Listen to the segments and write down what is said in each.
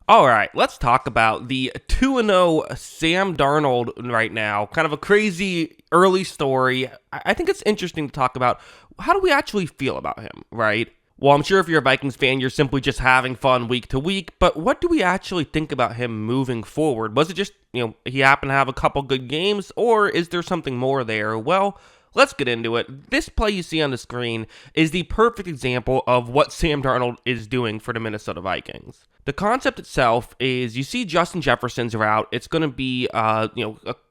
All right, let's talk about the 2-0 Sam Darnold right now. Kind of a crazy early story. I think it's interesting to talk about how do we actually feel about him, right? Well, I'm sure if you're a Vikings fan, you're simply just having fun week to week, but what do we actually think about him moving forward? Was it just, he happened to have a couple good games, or is there something more there? Well, let's get into it. This play you see on the screen is the perfect example of what Sam Darnold is doing for the Minnesota Vikings. The concept itself is you see Justin Jefferson's route. It's going to be, a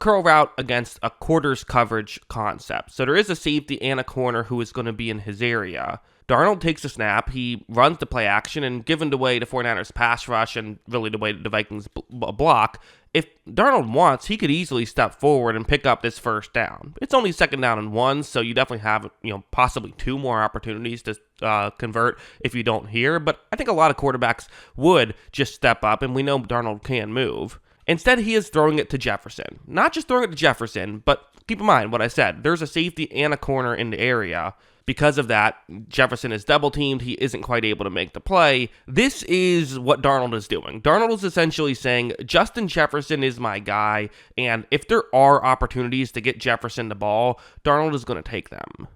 curl route against a quarters coverage concept. So there is a safety and a corner who is going to be in his area. Darnold takes a snap, he runs the play action, and given the way the 49ers pass rush and really the way the Vikings block, if Darnold wants, he could easily step forward and pick up this first down. It's only second down and 1, so you definitely have, possibly 2 more opportunities to convert if you don't hear, but I think a lot of quarterbacks would just step up, and we know Darnold can move. Instead, he is throwing it to Jefferson. Not just throwing it to Jefferson, but keep in mind what I said. There's a safety and a corner in the area. Because of that, Jefferson is double teamed. He isn't quite able to make the play. This is what Darnold is doing. Darnold is essentially saying, Justin Jefferson is my guy, and if there are opportunities to get Jefferson the ball, Darnold is going to take them.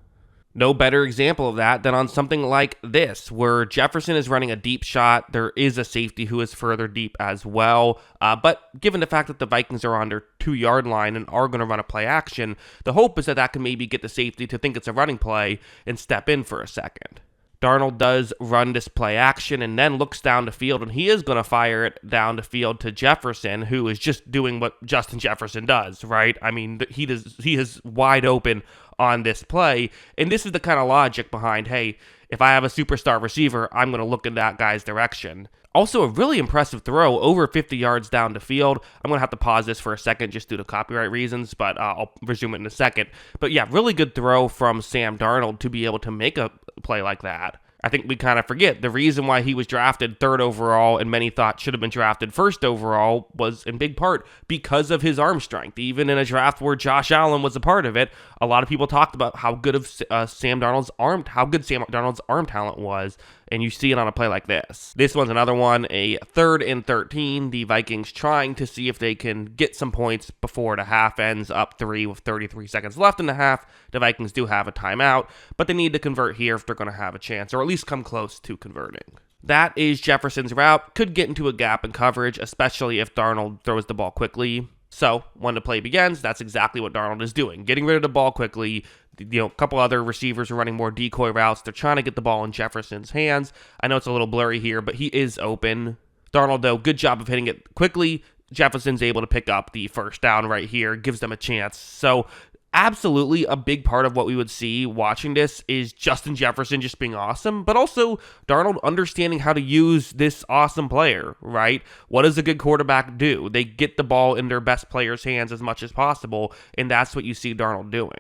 No better example of that than on something like this, where Jefferson is running a deep shot. There is a safety who is further deep as well. But given the fact that the Vikings are on their 2-yard line and are going to run a play action, the hope is that that can maybe get the safety to think it's a running play and step in for a second. Darnold does run this play action and then looks down the field, and he is going to fire it down the field to Jefferson, who is just doing what Justin Jefferson does, right? I mean, he is wide open on this play, and this is the kind of logic behind, hey, if I have a superstar receiver, I'm going to look in that guy's direction. Also, a really impressive throw over 50 yards down the field. I'm going to have to pause this for a second just due to copyright reasons, but I'll resume it in a second. But yeah, really good throw from Sam Darnold to be able to make a play like that. I think we kind of forget the reason why he was drafted 3rd overall and many thought should have been drafted 1st overall was in big part because of his arm strength. Even in a draft where Josh Allen was a part of it, a lot of people talked about how good Sam Darnold's arm talent was, and you see it on a play like this. This one's another one, a 3rd and 13. The Vikings trying to see if they can get some points before the half ends, up 3 with 33 seconds left in the half. The Vikings do have a timeout, but they need to convert here if they're going to have a chance, or at least come close to converting. That is Jefferson's route. Could get into a gap in coverage, especially if Darnold throws the ball quickly. So when the play begins, that's exactly what Darnold is doing. Getting rid of the ball quickly. A couple other receivers are running more decoy routes. They're trying to get the ball in Jefferson's hands. I know it's a little blurry here, but he is open. Darnold, though, good job of hitting it quickly. Jefferson's able to pick up the first down right here, gives them a chance. So absolutely a big part of what we would see watching this is Justin Jefferson just being awesome, but also Darnold understanding how to use this awesome player, right? What does a good quarterback do? They get the ball in their best player's hands as much as possible, and that's what you see Darnold doing.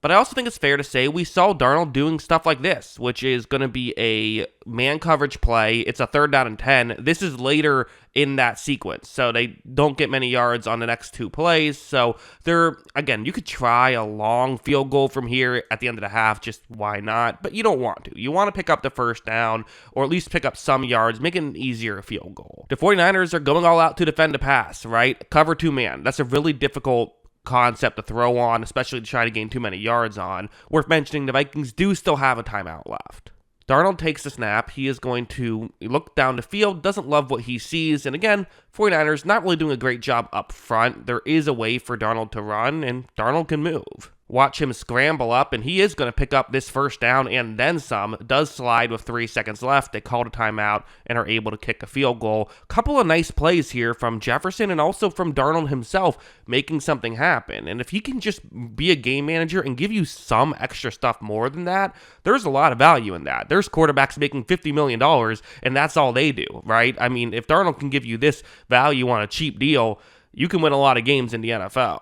But I also think it's fair to say we saw Darnold doing stuff like this, which is going to be a man coverage play. It's a 3rd down and 10. This is later in that sequence, so they don't get many yards on the next 2 plays. So again, you could try a long field goal from here at the end of the half, just why not? But you don't want to. You want to pick up the first down, or at least pick up some yards, make it an easier field goal. The 49ers are going all out to defend the pass, right? Cover 2 man. That's a really difficult concept to throw on, especially to try to gain too many yards on. Worth mentioning, the Vikings do still have a timeout left. Darnold takes the snap. He is going to look down the field, doesn't love what he sees, and again, 49ers not really doing a great job up front. There is a way for Darnold to run, and Darnold can move. Watch him scramble up, and he is going to pick up this first down and then some. Does slide with 3 seconds left. They called a timeout and are able to kick a field goal. Couple of nice plays here from Jefferson and also from Darnold himself making something happen. And if he can just be a game manager and give you some extra stuff more than that, there's a lot of value in that. There's quarterbacks making $50 million, and that's all they do, right? I mean, if Darnold can give you this value on a cheap deal, you can win a lot of games in the NFL.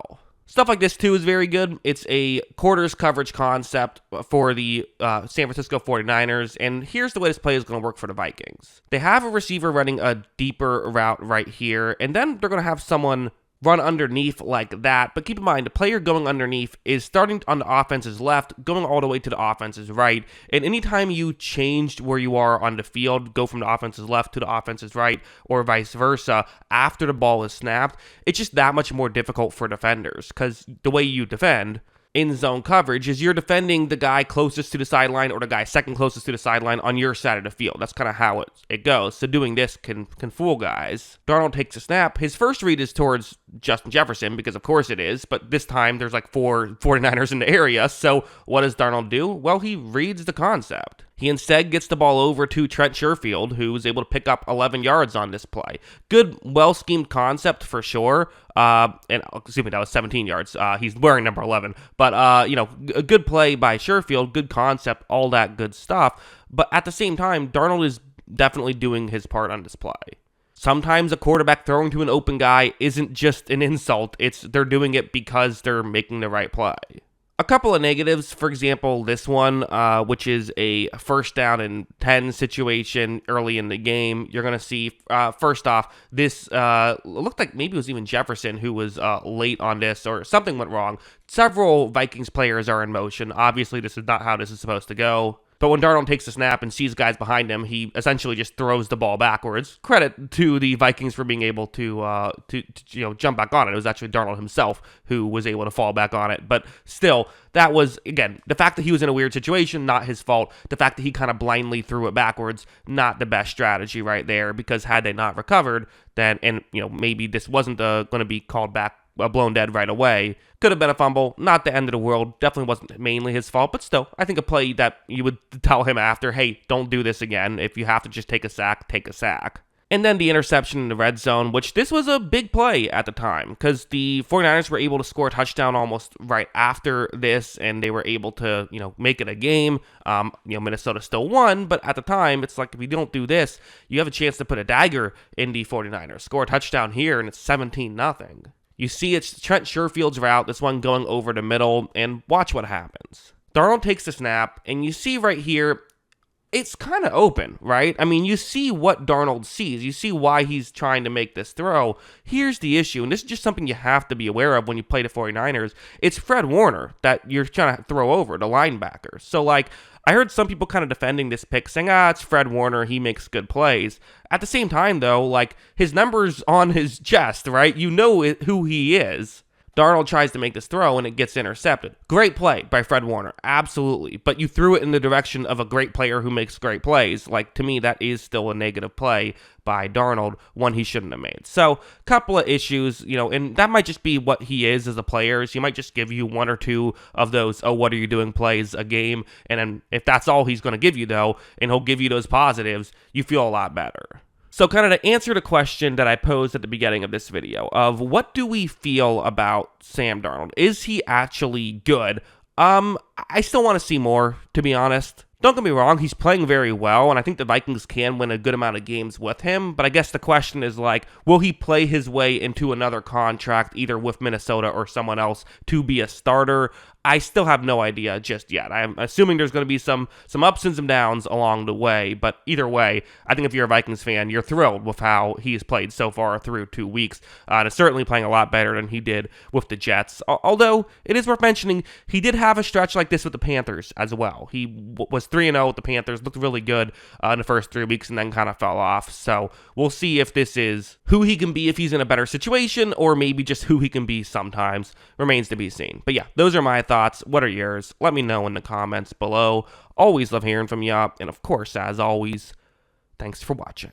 Stuff like this, too, is very good. It's a quarters coverage concept for the San Francisco 49ers, and here's the way this play is going to work for the Vikings. They have a receiver running a deeper route right here, and then they're going to have someone run underneath like that. But keep in mind, the player going underneath is starting on the offense's left, going all the way to the offense's right. And anytime you changed where you are on the field, go from the offense's left to the offense's right, or vice versa, after the ball is snapped, it's just that much more difficult for defenders, because the way you defend in zone coverage is you're defending the guy closest to the sideline or the guy second closest to the sideline on your side of the field. That's kind of how it goes. So doing this can fool guys. Darnold takes a snap. His first read is towards Justin Jefferson, because of course it is, but this time there's like 4 49ers in the area. So what does Darnold do? Well, he reads the concept. He instead gets the ball over to Trent Sherfield, who was able to pick up 11 yards on this play. Good, well-schemed concept for sure. And excuse me, that was 17 yards. He's wearing number 11. But, a good play by Sherfield, good concept, all that good stuff. But at the same time, Darnold is definitely doing his part on this play. Sometimes a quarterback throwing to an open guy isn't just an insult. They're doing it because they're making the right play. A couple of negatives, for example, this one, which is a first down and 10 situation early in the game. You're going to see, first off, this looked like maybe it was even Jefferson who was late on this, or something went wrong. Several Vikings players are in motion. Obviously, this is not how this is supposed to go. But when Darnold takes a snap and sees guys behind him, he essentially just throws the ball backwards. Credit to the Vikings for being able to jump back on it. It was actually Darnold himself who was able to fall back on it. But still, that was, again, the fact that he was in a weird situation, not his fault. The fact that he kind of blindly threw it backwards, not the best strategy right there. Because had they not recovered, then, and maybe this wasn't going to be called back, blown dead right away. Could have been a fumble, not the end of the world. Definitely wasn't mainly his fault, but still, I think a play that you would tell him after, hey, don't do this again. If you have to just take a sack, take a sack. And then the interception in the red zone, which this was a big play at the time, because the 49ers were able to score a touchdown almost right after this, and they were able to, make it a game. Minnesota still won, but at the time, it's like, if you don't do this, you have a chance to put a dagger in the 49ers. Score a touchdown here, and it's 17-0. You see it's Trent Sherfield's route, this one going over the middle, and watch what happens. Darnold takes the snap, and you see right here, it's kind of open, right? I mean, you see what Darnold sees. You see why he's trying to make this throw. Here's the issue, and this is just something you have to be aware of when you play the 49ers. It's Fred Warner that you're trying to throw over, the linebacker. So, I heard some people kind of defending this pick, saying, it's Fred Warner, he makes good plays. At the same time, though, his number's on his chest, right? You know who he is. Darnold tries to make this throw, and it gets intercepted. Great play by Fred Warner, absolutely. But you threw it in the direction of a great player who makes great plays. To me, that is still a negative play by Darnold, one he shouldn't have made. So, couple of issues, and that might just be what he is as a player. So he might just give you one or two of those, what are you doing plays a game. And then if that's all he's going to give you, though, and he'll give you those positives, you feel a lot better. So kind of to answer the question that I posed at the beginning of this video of what do we feel about Sam Darnold? Is he actually good? I still want to see more, to be honest. Don't get me wrong, he's playing very well, and I think the Vikings can win a good amount of games with him, but I guess the question is will he play his way into another contract, either with Minnesota or someone else, to be a starter? I still have no idea just yet. I'm assuming there's going to be some ups and some downs along the way, but either way, I think if you're a Vikings fan, you're thrilled with how he's played so far through 2 weeks, and is certainly playing a lot better than he did with the Jets, although it is worth mentioning, he did have a stretch like this with the Panthers as well. He was 3-0 with the Panthers, looked really good in the first 3 weeks, and then kind of fell off, so we'll see if this is who he can be if he's in a better situation, or maybe just who he can be sometimes. Remains to be seen. But yeah, those are my thoughts. What are yours? Let me know in the comments below. Always love hearing from you. And of course, as always, thanks for watching.